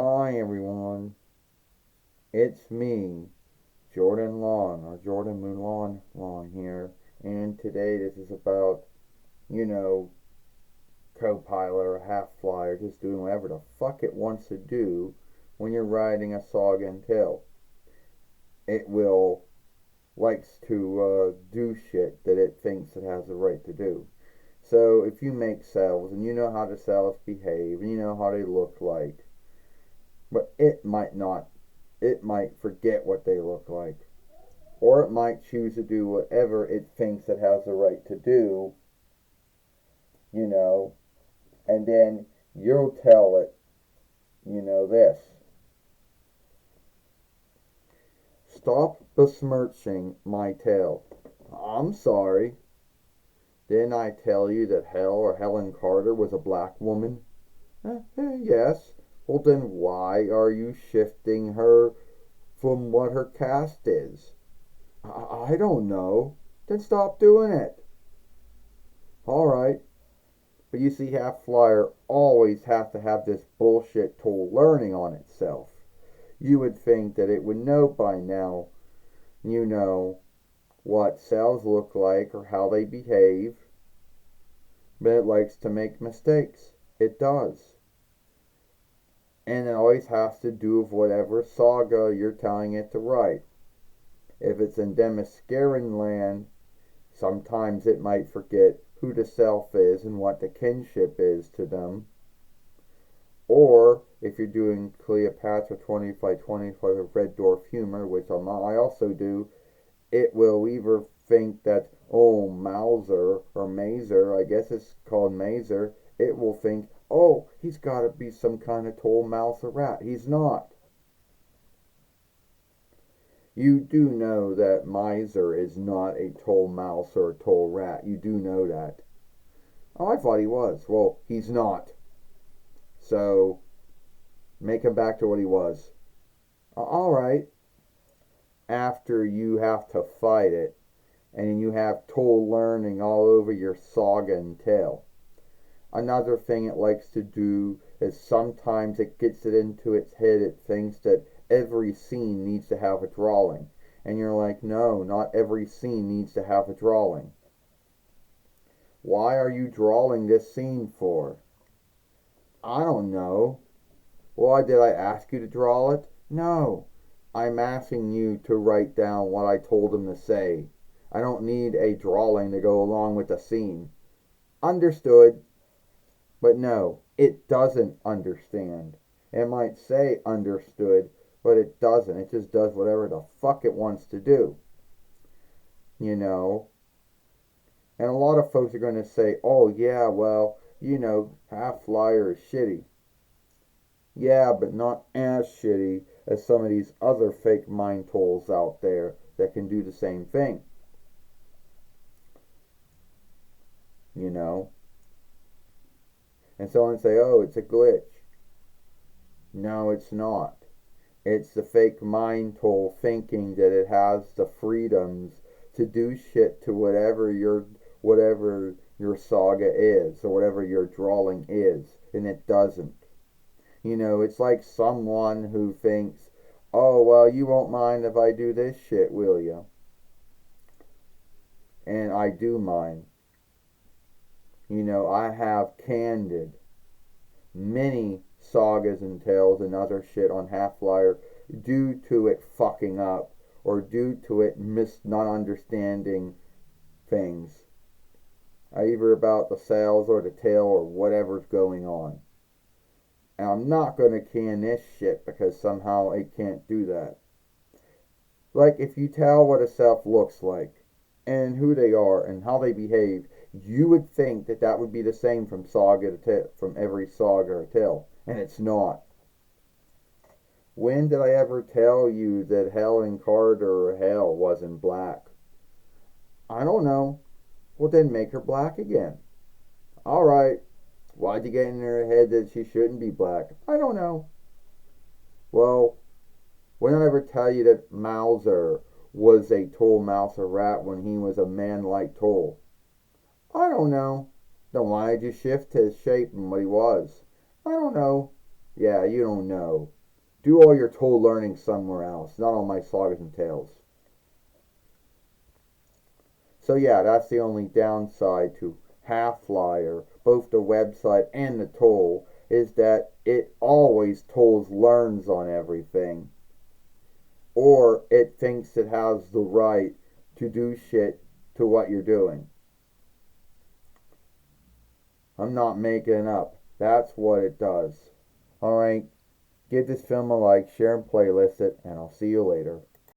Hi everyone, it's me, Jordan Lawn, or Jordan Moon Lawn here, and today this is about, you know, copilot or half flyer just doing whatever the fuck it wants to do when you're riding a saga and tail. It will likes to do shit that it thinks it has the right to do. So if you make cells and you know how the cells behave and you know how they look like, but it might not. It might forget what they look like. Or it might choose to do whatever it thinks it has the right to do, you know, and then you'll tell it, this. Stop besmirching my tail. I'm sorry. Didn't I tell you that Helen Carter was a black woman? Yes. Well, then why are you shifting her from what her caste is? I don't know. Then stop doing it. Alright. But you see, Half Flyer always has to have this bullshit tool learning on itself. You would think that it would know by now, what cells look like or how they behave. But it likes to make mistakes. It does. And it always has to do with whatever saga you're telling it to write. If it's in Demascaran land, sometimes it might forget who the self is and what the kinship is to them. Or if you're doing Cleopatra 2525 of Red Dwarf humor, which I also do, it will either think that, oh, Mauser or Mazer, I guess it's called Mazer, it will think, oh, he's got to be some kind of tall mouse or rat. He's not. You do know that Miser is not a tall mouse or a tall rat. You do know that. Oh, I thought he was. Well, he's not. So, make him back to what he was. Alright. After you have to fight it, and you have toll learning all over your saga and tail. Another thing it likes to do is sometimes it gets it into its head, it thinks that every scene needs to have a drawing. And you're like, no, not every scene needs to have a drawing. Why are you drawing this scene for? I don't know. Why did I ask you to draw it? No. I'm asking you to write down what I told him to say. I don't need a drawing to go along with the scene. Understood. But no, it doesn't understand. It might say understood, but it doesn't. It just does whatever the fuck it wants to do. And a lot of folks are going to say, oh yeah, well, Half Flyer is shitty. Yeah, but not as shitty as some of these other fake mind tools out there that can do the same thing. And someone say, oh, it's a glitch. No, it's not. It's the fake mind tool thinking that it has the freedoms to do shit to whatever your saga is or whatever your drawing is, and it doesn't. It's like someone who thinks, oh, well, you won't mind if I do this shit, will you? And I do mind. I have candid many sagas and tales and other shit on Half Flyer due to it fucking up or due to it not understanding things, either about the sails or the tail or whatever's going on. And I'm not going to can this shit because somehow it can't do that. Like, if you tell what a self looks like and who they are and how they behave, you would think that that would be the same from from every saga or tale, and it's not. When did I ever tell you that Helen Carter or Hale wasn't black? I don't know. Well, then make her black again. Alright. Why'd you get in her head that she shouldn't be black? I don't know. Well, when did I ever tell you that Mauser was a tall mouse or rat when he was a man like tall? I don't know. Then why did you shift his shape and what he was? I don't know. Yeah, you don't know. Do all your toll learning somewhere else, not on my sagas and tales. So yeah, that's the only downside to Half-Flyer, both the website and the toll, is that it always tolls learns on everything. Or it thinks it has the right to do shit to what you're doing. I'm not making it up. That's what it does. Alright, give this film a like, share and playlist it, and I'll see you later.